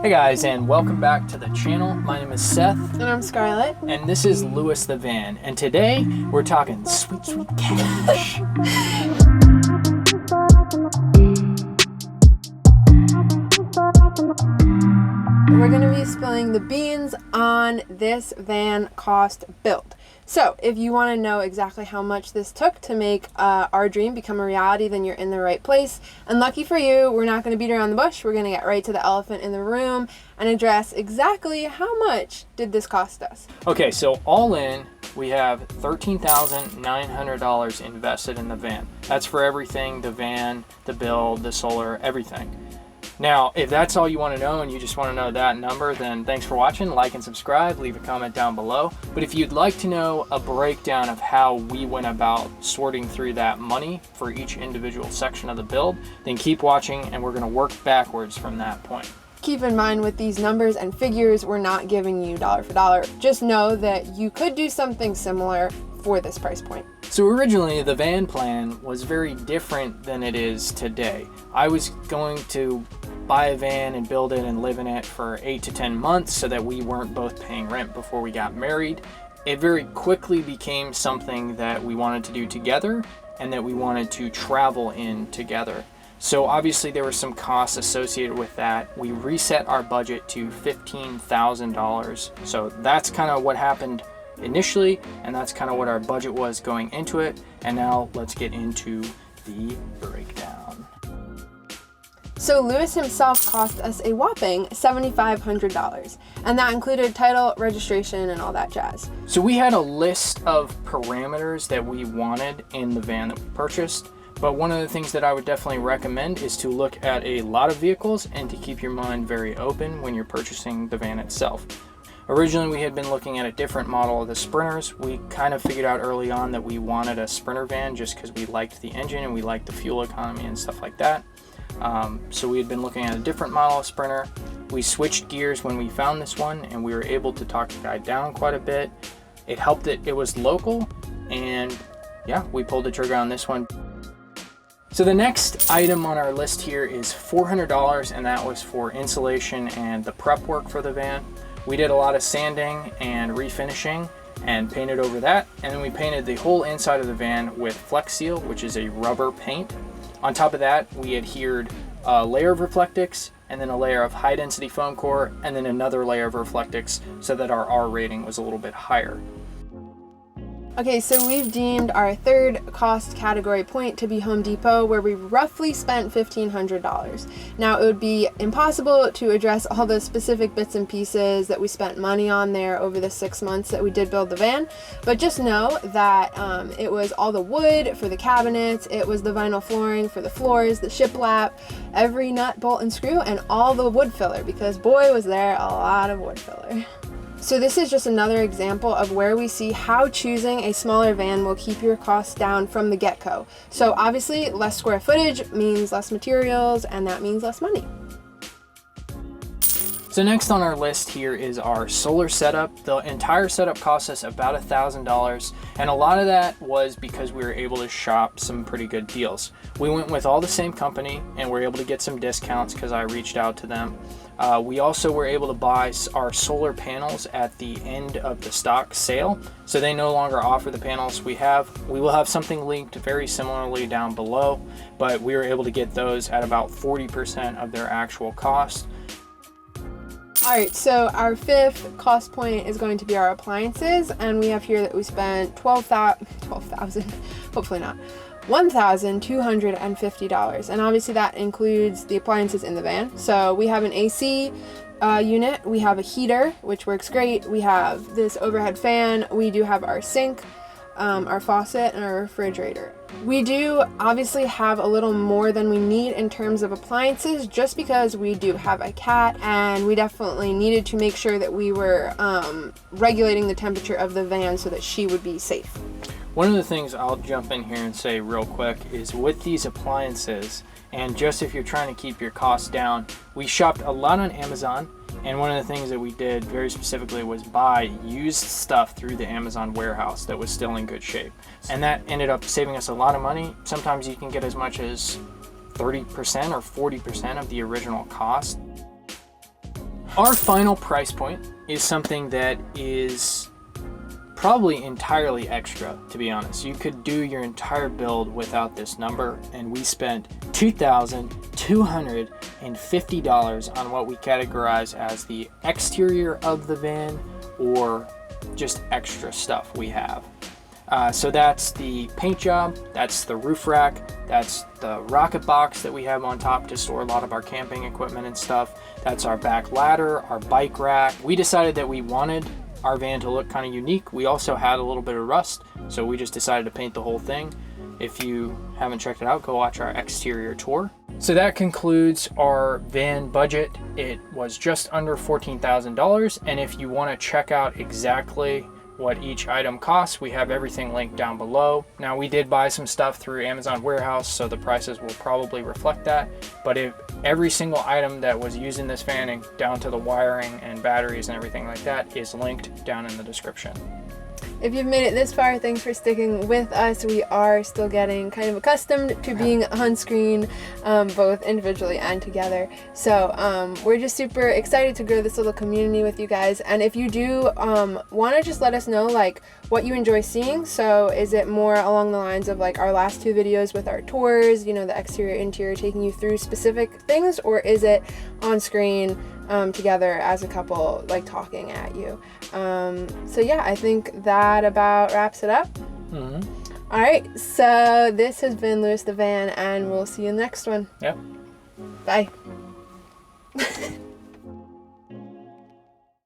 Hey guys, and welcome back to the channel. My name is Seth. And I'm Scarlett. And this is Lewis the Van. And today we're talking sweet, sweet cash. We're going to be spilling the beans on this van cost build. So if you want to know exactly how much this took to make our dream become a reality, then you're in the right place. And lucky for you, we're not going to beat around the bush. We're going to get right to the elephant in the room and address exactly how much did this cost us. Okay, so all in, we have $13,900 invested in the van. That's for everything, the van, the build, the solar, everything. Now, if that's all you want to know and you just want to know that number, then thanks for watching. Like and subscribe, leave a comment down below. But if you'd like to know a breakdown of how we went about sorting through that money for each individual section of the build, then keep watching and we're going to work backwards from that point. Keep in mind with these numbers and figures, we're not giving you dollar for dollar. Just know that you could do something similar for this price point. So originally the van plan was very different than it is today. I was going to buy a van and build it and live in it for 8 to 10 months so that we weren't both paying rent before we got married. It very quickly became something that we wanted to do together and that we wanted to travel in together. So obviously there were some costs associated with that. We reset our budget to $15,000. So that's kind of what happened initially, and that's kind of what our budget was going into it. And now let's get into the breakdown. So Lewis himself cost us a whopping $7,500, and that included title, registration, and all that jazz. So we had a list of parameters that we wanted in the van that we purchased, but one of the things that I would definitely recommend is to look at a lot of vehicles and to keep your mind very open when you're purchasing the van itself. Originally, we had been looking at a different model of the Sprinters. We kind of figured out early on that we wanted a Sprinter van just because we liked the engine and we liked the fuel economy and stuff like that. So we had been looking at a different model of Sprinter. We switched gears when we found this one and we were able to talk the guy down quite a bit. It helped that it was local, and yeah, we pulled the trigger on this one. So the next item on our list here is $400, and that was for insulation and the prep work for the van. We did a lot of sanding and refinishing and painted over that, and then we painted the whole inside of the van with Flex Seal, which is a rubber paint. On top of that, we adhered a layer of Reflectix and then a layer of high density foam core and then another layer of Reflectix so that our R rating was a little bit higher. Okay, so we've deemed our third cost category point to be Home Depot, where we roughly spent $1,500. Now, it would be impossible to address all the specific bits and pieces that we spent money on there over the 6 months that we did build the van, but just know that it was all the wood for the cabinets, it was the vinyl flooring for the floors, the shiplap, every nut, bolt, and screw, and all the wood filler, because boy was there a lot of wood filler. So this is just another example of where we see how choosing a smaller van will keep your costs down from the get-go. So obviously less square footage means less materials, and that means less money. So next on our list here is our solar setup. The entire setup cost us about $1,000, and a lot of that was because we were able to shop some pretty good deals. We went with all the same company and were able to get some discounts because I reached out to them. We also were able to buy our solar panels at the end of the stock sale, so they no longer offer the panels we have. We will have something linked very similarly down below, but we were able to get those at about 40% of their actual cost. Alright, so our fifth cost point is going to be our appliances, and we have here that we spent $12,000, hopefully not, $1,250, and obviously that includes the appliances in the van. So we have an AC unit, we have a heater, which works great, we have this overhead fan, we do have our sink, our faucet, and our refrigerator. We do obviously have a little more than we need in terms of appliances, just because we do have a cat, and we definitely needed to make sure that we were regulating the temperature of the van so that she would be safe. One of the things I'll jump in here and say real quick is with these appliances, and just if you're trying to keep your costs down, we shopped a lot on Amazon, and one of the things that we did very specifically was buy used stuff through the Amazon warehouse that was still in good shape. And that ended up saving us a lot of money. Sometimes you can get as much as 30% or 40% of the original cost. Our final price point is something that is probably entirely extra, to be honest. You could do your entire build without this number, and we spent $2,250 on what we categorize as the exterior of the van or just extra stuff we have. So that's the paint job, that's the roof rack, that's the rocket box that we have on top to store a lot of our camping equipment and stuff. That's our back ladder, our bike rack. We decided that we wanted our van to look kind of unique. We also had a little bit of rust, so we just decided to paint the whole thing. If you haven't checked it out, go watch our exterior tour. So that concludes our van budget. It was just under $14,000, and if you want to check out exactly what each item costs, we have everything linked down below. Now, we did buy some stuff through Amazon Warehouse, so the prices will probably reflect that, but if every single item that was used in this van, down to the wiring and batteries and everything like that, is linked down in the description. If you've made it this far, thanks for sticking with us. We are still getting kind of accustomed to being on screen, both individually and together. So we're just super excited to grow this little community with you guys. And if you do want to just let us know like what you enjoy seeing. So is it more along the lines of like our last two videos with our tours, you know, the exterior, interior, taking you through specific things, or is it on screen together as a couple, like talking at you? So yeah, I think that about wraps it up. All right, so this has been Lewis the Van, and we'll see you in the next one. Yep. Bye.